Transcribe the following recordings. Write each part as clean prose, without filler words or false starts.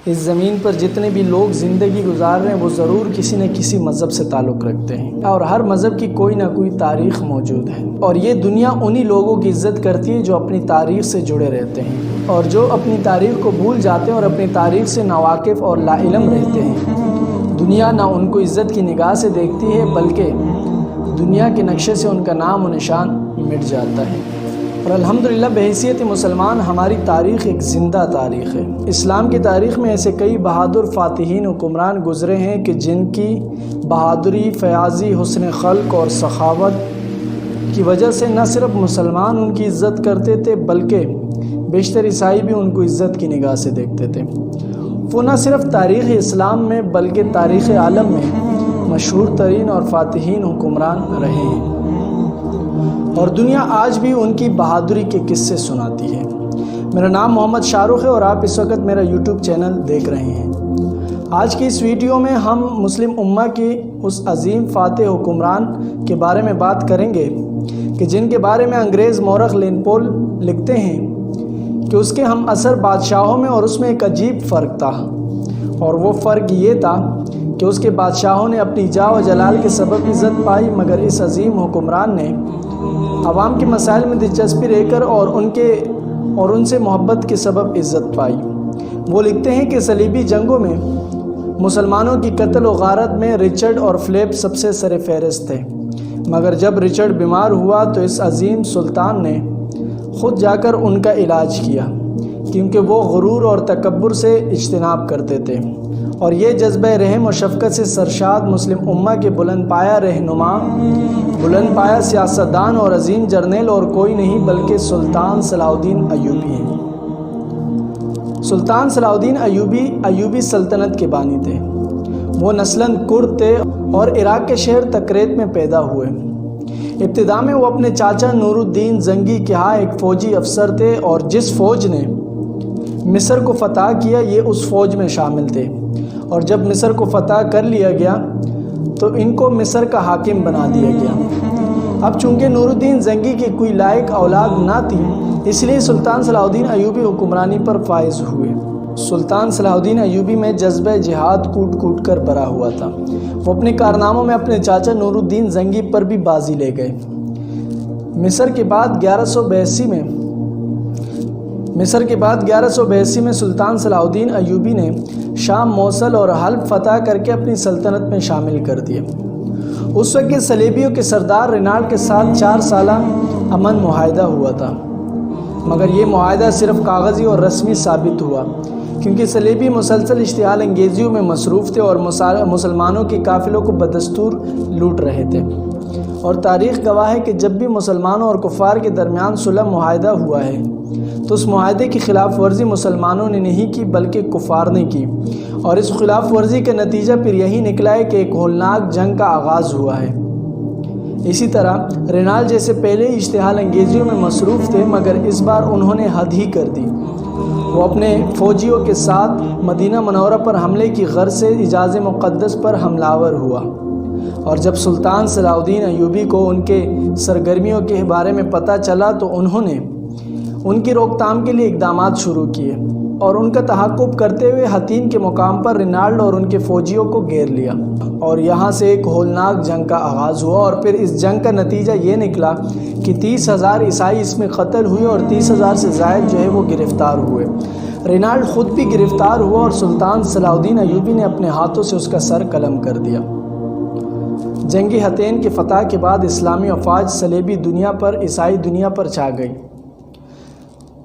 اس زمین پر جتنے بھی لوگ زندگی گزار رہے ہیں وہ ضرور کسی نہ کسی مذہب سے تعلق رکھتے ہیں، اور ہر مذہب کی کوئی نہ کوئی تاریخ موجود ہے، اور یہ دنیا انہی لوگوں کی عزت کرتی ہے جو اپنی تاریخ سے جڑے رہتے ہیں، اور جو اپنی تاریخ کو بھول جاتے ہیں اور اپنی تاریخ سے ناواقف اور لا علم رہتے ہیں۔ دنیا نہ ان کو عزت کی نگاہ سے دیکھتی ہے بلکہ دنیا کے نقشے سے ان کا نام و نشان مٹ جاتا ہے۔ اور الحمدللہ بحیثیت مسلمان ہماری تاریخ ایک زندہ تاریخ ہے۔ اسلام کی تاریخ میں ایسے کئی بہادر فاتحین حکمران گزرے ہیں کہ جن کی بہادری، فیاضی، حسن خلق اور سخاوت کی وجہ سے نہ صرف مسلمان ان کی عزت کرتے تھے بلکہ بیشتر عیسائی بھی ان کو عزت کی نگاہ سے دیکھتے تھے۔ وہ نہ صرف تاریخ اسلام میں بلکہ تاریخ عالم میں مشہور ترین اور فاتحین حکمران رہے ہیں، اور دنیا آج بھی ان کی بہادری کے قصے سناتی ہے۔ میرا نام محمد شاہ رخ ہے اور آپ اس وقت میرا یوٹیوب چینل دیکھ رہے ہیں۔ آج کی اس ویڈیو میں ہم مسلم امہ کی اس عظیم فاتح حکمران کے بارے میں بات کریں گے کہ جن کے بارے میں انگریز مورخ لینپول لکھتے ہیں کہ اس کے ہم عصر بادشاہوں میں اور اس میں ایک عجیب فرق تھا، اور وہ فرق یہ تھا کہ اس کے بادشاہوں نے اپنی جاہ و جلال کے سبب عزت پائی، مگر اس عظیم حکمران نے عوام کے مسائل میں دلچسپی لے کر اور ان سے محبت کے سبب عزت پائی۔ وہ لکھتے ہیں کہ صلیبی جنگوں میں مسلمانوں کی قتل و غارت میں رچرڈ اور فلپ سب سے سر فہرست تھے، مگر جب رچرڈ بیمار ہوا تو اس عظیم سلطان نے خود جا کر ان کا علاج کیا، کیونکہ وہ غرور اور تکبر سے اجتناب کرتے تھے، اور یہ جذبہ رحم و شفقت سے سرشاد مسلم امہ کے بلند پایہ رہنما، بلند پایہ سیاستدان اور عظیم جرنیل اور کوئی نہیں بلکہ سلطان صلاح الدین ایوبی ہیں۔ سلطان صلاح الدین ایوبی سلطنت کے بانی تھے۔ وہ نسلاً کرد تھے اور عراق کے شہر تکریت میں پیدا ہوئے۔ ابتدا میں وہ اپنے چاچا نور الدین زنگی کے ہاں ایک فوجی افسر تھے، اور جس فوج نے مصر کو فتح کیا یہ اس فوج میں شامل تھے، اور جب مصر کو فتح کر لیا گیا تو ان کو مصر کا حاکم بنا دیا گیا۔ اب چونکہ نور الدین زنگی کی کوئی لائق اولاد نہ تھی، اس لیے سلطان صلاح الدین ایوبی حکمرانی پر فائز ہوئے۔ سلطان صلاح الدین ایوبی میں جذبہ جہاد کوٹ کوٹ کر بھرا ہوا تھا۔ وہ اپنے کارناموں میں اپنے چاچا نور الدین زنگی پر بھی بازی لے گئے۔ مصر کے بعد 1182 میں سلطان صلاح الدین ایوبی نے شام، موصل اور حلب فتح کر کے اپنی سلطنت میں شامل کر دیے۔ اس وقت کے صلیبیوں کے سردار رینالڈ کے ساتھ 4 سالہ امن معاہدہ ہوا تھا، مگر یہ معاہدہ صرف کاغذی اور رسمی ثابت ہوا، کیونکہ صلیبی مسلسل اشتعال انگیزیوں میں مصروف تھے اور مسلمانوں کے قافلوں کو بدستور لوٹ رہے تھے۔ اور تاریخ گواہ ہے کہ جب بھی مسلمانوں اور کفار کے درمیان صلح معاہدہ ہوا ہے تو اس معاہدے کی خلاف ورزی مسلمانوں نے نہیں کی بلکہ کفار نے کی، اور اس خلاف ورزی کا نتیجہ پھر یہی نکلا ہے کہ ایک ہولناک جنگ کا آغاز ہوا ہے۔ اسی طرح رینالڈ جیسے پہلے ہی اشتعال انگیزیوں میں مصروف تھے، مگر اس بار انہوں نے حد ہی کر دی۔ وہ اپنے فوجیوں کے ساتھ مدینہ منورہ پر حملے کی غرض سے حجاز مقدس پر حملہ آور ہوا، اور جب سلطان صلاح الدین ایوبی کو ان کے سرگرمیوں کے بارے میں پتہ چلا تو انہوں نے ان کی روک تھام کے لیے اقدامات شروع کیے، اور ان کا تعاقب کرتے ہوئے حطین کے مقام پر رینالڈ اور ان کے فوجیوں کو گھیر لیا، اور یہاں سے ایک ہولناک جنگ کا آغاز ہوا، اور پھر اس جنگ کا نتیجہ یہ نکلا کہ 30,000 عیسائی اس میں قتل ہوئے اور 30,000 سے زائد جو ہے وہ گرفتار ہوئے۔ رینالڈ خود بھی گرفتار ہوا اور سلطان صلاح الدین ایوبی نے اپنے ہاتھوں سے اس کا سر قلم کر دیا۔ جنگ حطین کے فتح کے بعد اسلامی افواج صلیبی دنیا پر، عیسائی دنیا پر چھا گئی۔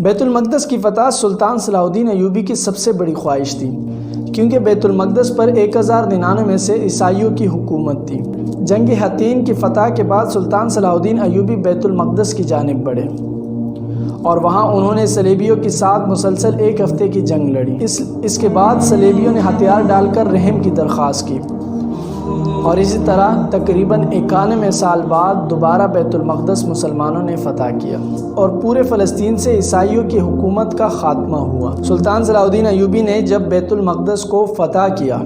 بیت المقدس کی فتح سلطان صلاح الدین ایوبی کی سب سے بڑی خواہش تھی، کیونکہ بیت المقدس پر 1099 میں سے عیسائیوں کی حکومت تھی۔ جنگ حطین کی فتح کے بعد سلطان صلاح الدین ایوبی بیت المقدس کی جانب بڑھے، اور وہاں انہوں نے صلیبیوں کے ساتھ مسلسل 1 ہفتے کی جنگ لڑی۔ اس کے بعد صلیبیوں نے ہتھیار ڈال کر رحم کی درخواست کی، اور اسی طرح تقریباً 91 سال بعد دوبارہ بیت المقدس مسلمانوں نے فتح کیا، اور پورے فلسطین سے عیسائیوں کی حکومت کا خاتمہ ہوا۔ سلطان صلاح الدین ایوبی نے جب بیت المقدس کو فتح کیا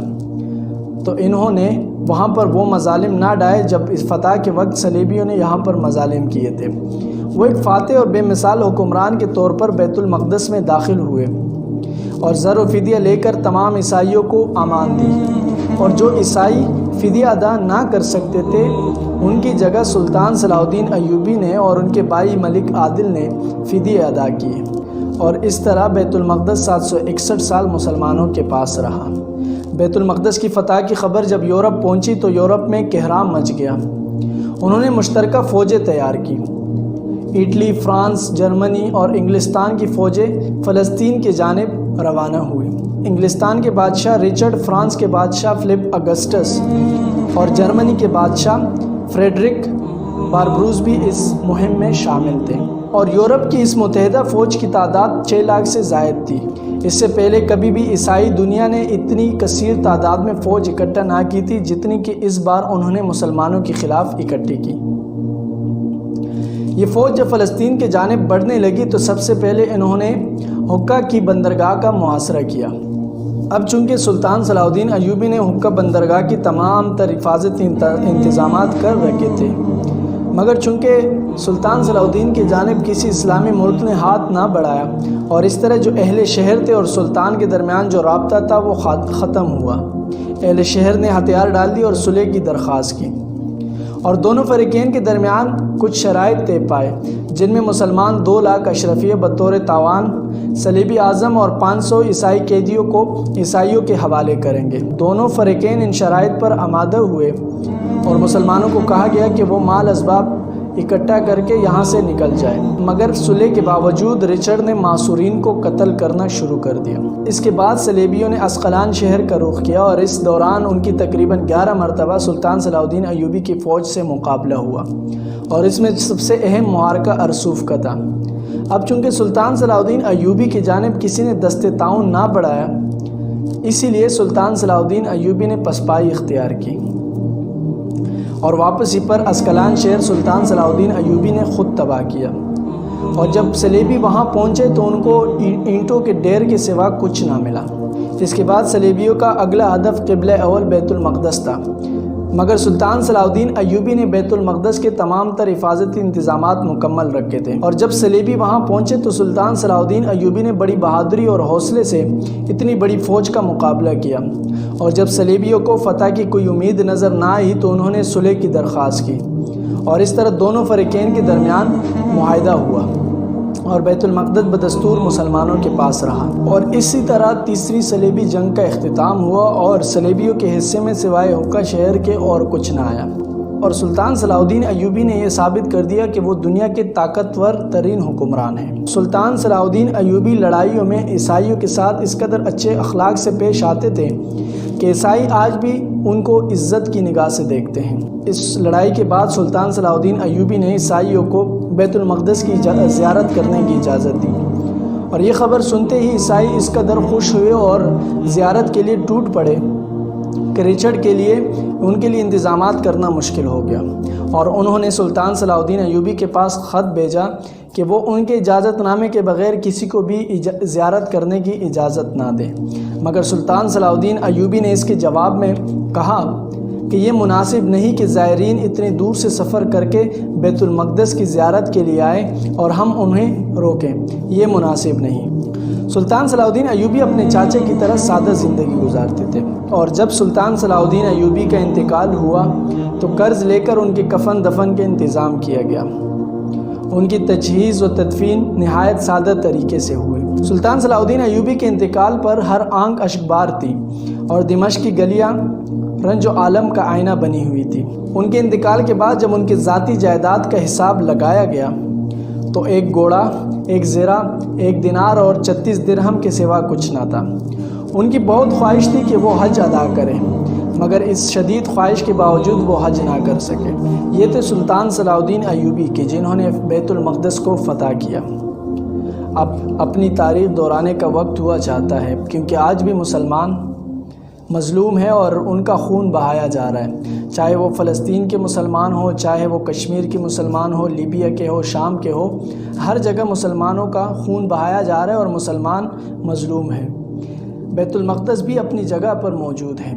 تو انہوں نے وہاں پر وہ مظالم نہ ڈائے جب اس فتح کے وقت صلیبیوں نے یہاں پر مظالم کیے تھے۔ وہ ایک فاتح اور بے مثال حکمران کے طور پر بیت المقدس میں داخل ہوئے، اور زر و فدیہ لے کر تمام عیسائیوں کو امان دی، اور جو عیسائی فدیہ ادا نہ کر سکتے تھے ان کی جگہ سلطان صلاح الدین ایوبی نے اور ان کے بھائی ملک عادل نے فدیہ ادا کیے، اور اس طرح بیت المقدس 761 سال مسلمانوں کے پاس رہا۔ بیت المقدس کی فتح کی خبر جب یورپ پہنچی تو یورپ میں کہرام مچ گیا۔ انہوں نے مشترکہ فوجیں تیار کی۔ اٹلی، فرانس، جرمنی اور انگلستان کی فوجیں فلسطین کی جانب روانہ ہوئی۔ انگلستان کے بادشاہ رچرڈ، فرانس کے بادشاہ فلپ اگسٹس اور جرمنی کے بادشاہ فریڈرک باربروس بھی اس مہم میں شامل تھے، اور یورپ کی اس متحدہ فوج کی تعداد 6 لاکھ سے زائد تھی۔ اس سے پہلے کبھی بھی عیسائی دنیا نے اتنی کثیر تعداد میں فوج اکٹھا نہ کی تھی جتنی کہ اس بار انہوں نے مسلمانوں کے خلاف اکٹھی کی۔ یہ فوج جب فلسطین کے جانب بڑھنے لگی تو سب سے پہلے انہوں نے حقہ کی بندرگاہ کا محاصرہ کیا۔ اب چونکہ سلطان صلاح الدین ایوبی نے حقہ بندرگاہ کی تمام تر حفاظتی انتظامات کر رکھے تھے، مگر چونکہ سلطان صلاح الدین کی جانب کسی اسلامی ملک نے ہاتھ نہ بڑھایا، اور اس طرح جو اہل شہر تھے اور سلطان کے درمیان جو رابطہ تھا وہ ختم ہوا۔ اہل شہر نے ہتھیار ڈال دی اور صلح کی درخواست کی، اور دونوں فریقین کے درمیان کچھ شرائط طے پائے، جن میں مسلمان 2 لاکھ اشرفیہ بطور تاوان صلیبی اعظم اور 500 عیسائی قیدیوں کو عیسائیوں کے حوالے کریں گے۔ دونوں فریقین ان شرائط پر آمادہ ہوئے، اور مسلمانوں کو کہا گیا کہ وہ مال اسباب اکٹھا کر کے یہاں سے نکل جائے، مگر صلح کے باوجود رچرڈ نے معصورین کو قتل کرنا شروع کر دیا۔ اس کے بعد صلیبیوں نے اسقلان شہر کا رخ کیا، اور اس دوران ان کی تقریباً 11 مرتبہ سلطان صلاح الدین ایوبی کی فوج سے مقابلہ ہوا، اور اس میں سب سے اہم معرکہ ارسوف کا تھا۔ اب چونکہ سلطان صلاح الدین ایوبی کی جانب کسی نے دست تعاون نہ بڑھایا، اسی لیے سلطان صلاح الدین ایوبی نے پسپائی اختیار کی، اور واپسی پر اسقلان شہر سلطان صلاح الدین ایوبی نے خود تباہ کیا۔ اور جب صلیبی وہاں پہنچے تو ان کو اینٹوں کے ڈھیر کے سوا کچھ نہ ملا۔ اس کے بعد صلیبیوں کا اگلا ہدف قبلہ اول بیت المقدس تھا، مگر سلطان صلاح الدین ایوبی نے بیت المقدس کے تمام تر حفاظتی انتظامات مکمل رکھے تھے، اور جب صلیبی وہاں پہنچے تو سلطان صلاح الدین ایوبی نے بڑی بہادری اور حوصلے سے اتنی بڑی فوج کا مقابلہ کیا، اور جب صلیبیوں کو فتح کی کوئی امید نظر نہ آئی تو انہوں نے صلح کی درخواست کی، اور اس طرح دونوں فریقین کے درمیان معاہدہ ہوا، اور بیت المقدس بدستور مسلمانوں کے پاس رہا۔ اور اسی طرح تیسری صلیبی جنگ کا اختتام ہوا، اور صلیبیوں کے حصے میں سوائے حقہ شہر کے اور کچھ نہ آیا، اور سلطان صلاح الدین ایوبی نے یہ ثابت کر دیا کہ وہ دنیا کے طاقتور ترین حکمران ہیں۔ سلطان صلاح الدین ایوبی لڑائیوں میں عیسائیوں کے ساتھ اس قدر اچھے اخلاق سے پیش آتے تھے کہ عیسائی آج بھی ان کو عزت کی نگاہ سے دیکھتے ہیں۔ اس لڑائی کے بعد سلطان صلاح الدین ایوبی نے عیسائیوں کو بیت المقدس کی زیارت کرنے کی اجازت دی، اور یہ خبر سنتے ہی عیسائی اس قدر خوش ہوئے اور زیارت کے لیے ٹوٹ پڑے کہ رچرڈ کے لیے ان کے لیے انتظامات کرنا مشکل ہو گیا، اور انہوں نے سلطان صلاح الدین ایوبی کے پاس خط بھیجا کہ وہ ان کے اجازت نامے کے بغیر کسی کو بھی زیارت کرنے کی اجازت نہ دے، مگر سلطان صلاح الدین ایوبی نے اس کے جواب میں کہا کہ یہ مناسب نہیں کہ زائرین اتنی دور سے سفر کر کے بیت المقدس کی زیارت کے لیے آئیں اور ہم انہیں روکیں، یہ مناسب نہیں۔ سلطان صلاح الدین ایوبی اپنے چاچے کی طرح سادہ زندگی گزارتے تھے، اور جب سلطان صلاح الدین ایوبی کا انتقال ہوا تو قرض لے کر ان کے کفن دفن کے انتظام کیا گیا۔ ان کی تجہیز و تدفین نہایت سادہ طریقے سے ہوئی۔ سلطان صلاح الدین ایوبی کے انتقال پر ہر آنکھ اشکبار تھی، اور دمشق کی گلیاں رنج و عالم کا آئینہ بنی ہوئی تھی۔ ان کے انتقال کے بعد جب ان کی ذاتی جائیداد کا حساب لگایا گیا تو 1 گھوڑا، 1 زرہ، 1 دینار اور 36 درہم کے سوا کچھ نہ تھا۔ ان کی بہت خواہش تھی کہ وہ حج ادا کریں، مگر اس شدید خواہش کے باوجود وہ حج نہ کر سکے۔ یہ تھے سلطان صلاح الدین ایوبی کے جنہوں نے بیت المقدس کو فتح کیا۔ اب اپنی تاریخ دہرانے کا وقت ہوا چاہتا ہے، کیونکہ آج بھی مسلمان مظلوم ہے اور ان کا خون بہایا جا رہا ہے، چاہے وہ فلسطین کے مسلمان ہوں، چاہے وہ کشمیر کے مسلمان ہوں، لیبیا کے ہو، شام کے ہو، ہر جگہ مسلمانوں کا خون بہایا جا رہا ہے اور مسلمان مظلوم ہیں۔ بیت المقدس بھی اپنی جگہ پر موجود ہے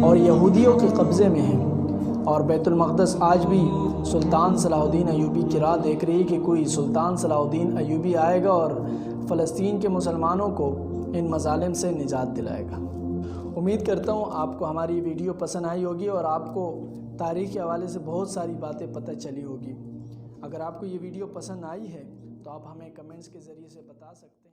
اور یہودیوں کے قبضے میں ہے، اور بیت المقدس آج بھی سلطان صلاح الدین ایوبی کی راہ دیکھ رہی ہے کہ کوئی سلطان صلاح الدین ایوبی آئے گا اور فلسطین کے مسلمانوں کو ان مظالم سے نجات دلائے گا۔ امید کرتا ہوں آپ کو ہماری ویڈیو پسند آئی ہوگی اور آپ کو تاریخ کے حوالے سے بہت ساری باتیں پتہ چلی ہوگی۔ اگر آپ کو یہ ویڈیو پسند آئی ہے تو آپ ہمیں کمنٹس کے ذریعے سے بتا سکتے ہیں۔